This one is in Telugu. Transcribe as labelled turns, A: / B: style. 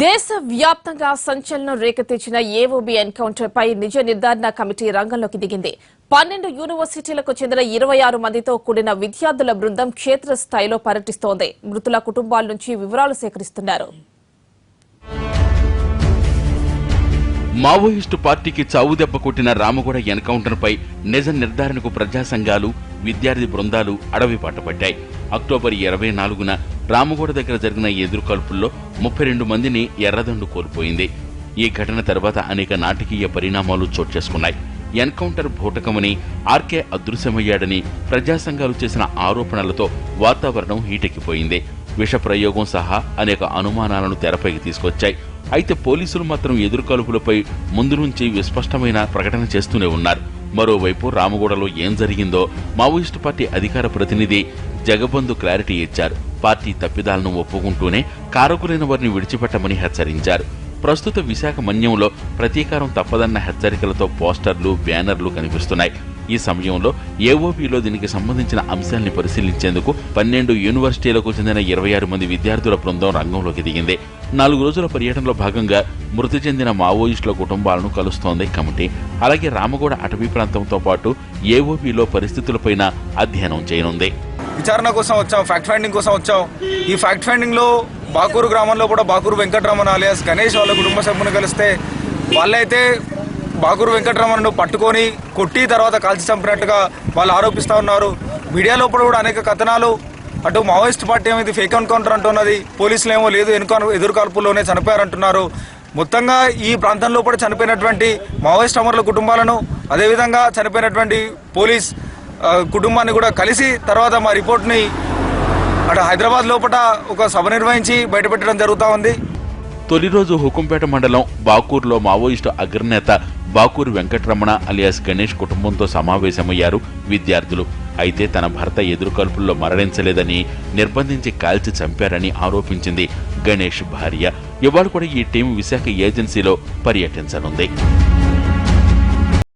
A: దేశవ్యాప్తంగా సంచలనం రేకెత్తించిన ఏఓబీ ఎన్కౌంటర్ పై నిజ నిర్ధారణ కమిటీ రంగంలోకి దిగింది. 12 యూనివర్సిటీలకు చెందిన 26 మందితో కూడిన విద్యార్థుల బృందం క్షేత్రస్థాయిలో పర్యటిస్తోంది. మృతుల కుటుంబాల నుంచి వివరాలు సేకరిస్తున్నారు.
B: మావోయిస్టు పార్టీకి చావుదెబ్బ కొట్టిన రామగూడ ఎన్కౌంటర్ పై నిజ నిర్ధారణకు ప్రజా సంఘాలు, విద్యార్థి బృందాలు అడవి పట్టబట్టాయి. అక్టోబర్ 24న రామగూడ దగ్గర జరిగిన ఎదురుకాల్పుల్లో 32 మందిని ఎర్రదండు కోల్పోయింది. ఈ ఘటన తర్వాత అనేక నాటకీయ పరిణామాలు చోటు చేసుకున్నాయి. ఎన్కౌంటర్ భూటకమని, ఆర్కే అదృశ్యమయ్యాడని ప్రజా సంఘాలు చేసిన ఆరోపణలతో వాతావరణం హీటెక్కిపోయింది. విష ప్రయోగం సహా అనేక అనుమానాలను తెరపైకి తీసుకొచ్చాయి. అయితే పోలీసులు మాత్రం ఎదురుకాల్పులపై ముందు నుంచి విస్పష్టమైన ప్రకటన చేస్తూనే ఉన్నారు. మరోవైపు రామగూడలో ఏం జరిగిందో మావోయిస్టు పార్టీ అధికార ప్రతినిధి జగబంధు క్లారిటీ ఇచ్చారు. పార్టీ తప్పిదాలను ఒప్పుకుంటూనే కారకులైన వారిని విడిచిపెట్టమని హెచ్చరించారు. ప్రస్తుత విశాఖ మన్యంలో ప్రతీకారం తప్పదన్న హెచ్చరికలతో పోస్టర్లు, బ్యానర్లు కనిపిస్తున్నాయి. ఈ సమయంలో ఏఓబీలో దీనికి సంబంధించిన అంశాల్ని పరిశీలించేందుకు 12 యూనివర్సిటీలకు చెందిన 26 మంది విద్యార్థుల బృందం రంగంలోకి దిగింది. 4 రోజుల పర్యటనలో భాగంగా మృతి చెందిన మావోయిస్టుల కుటుంబాలను కలుస్తోంది కమిటీ. అలాగే రామగూడ అటవీ ప్రాంతంతో పాటు ఏఓబీలో పరిస్థితులపైన అధ్యయనం చేయనుంది.
C: విచారణ కోసం వచ్చాం, ఫ్యాక్ట్ ఫైండింగ్ కోసం వచ్చాం. ఈ ఫ్యాక్ట్ ఫైండింగ్ లో బాకూరు గ్రామంలో కూడా బాకూరు వెంకటరమణ అలియాస్ గణేష్ వాళ్ళ కుటుంబ సభ్యులను కలిస్తే వాళ్ళైతే బాకూరు వెంకటరమణను పట్టుకొని కొట్టి తర్వాత కాల్చి చంపినట్టుగా వాళ్ళు ఆరోపిస్తూ ఉన్నారు. మీడియా లోపల కూడా అనేక కథనాలు, అటు మావోయిస్ట్ పార్టీ ఏమో ఇది ఫేక్ ఎన్కౌంటర్ అంటున్నది, పోలీసులు ఏమో లేదు ఎదురుకాల్పుల్లోనే చనిపోయారంటున్నారు. మొత్తంగా ఈ ప్రాంతంలో కూడా చనిపోయినటువంటి మావోయిస్ట్ అమరుల కుటుంబాలను, అదేవిధంగా చనిపోయినటువంటి పోలీస్ కుటుంబాన్ని కూడా కలిసి తర్వాత మా రిపోర్ట్ని అటు హైదరాబాద్ లోపల ఒక సభ నిర్వహించి బయటపెట్టడం జరుగుతూ ఉంది.
B: తొలి రోజు హుకుంపేట మండలం బాకూరులో మావోయిస్టు అగ్రనేత బాకూరు వెంకటరమణ అలియాస్ గణేష్ కుటుంబంతో సమావేశమయ్యారు విద్యార్థులు. అయితే తన భర్త ఎదురుకాల్పుల్లో మరణించలేదని, నిర్బంధించి కాల్చి చంపారని ఆరోపించింది గణేష్ భార్య. ఇవాళ కూడా ఈ టీం విశాఖ ఏజెన్సీలో పర్యటించనుంది.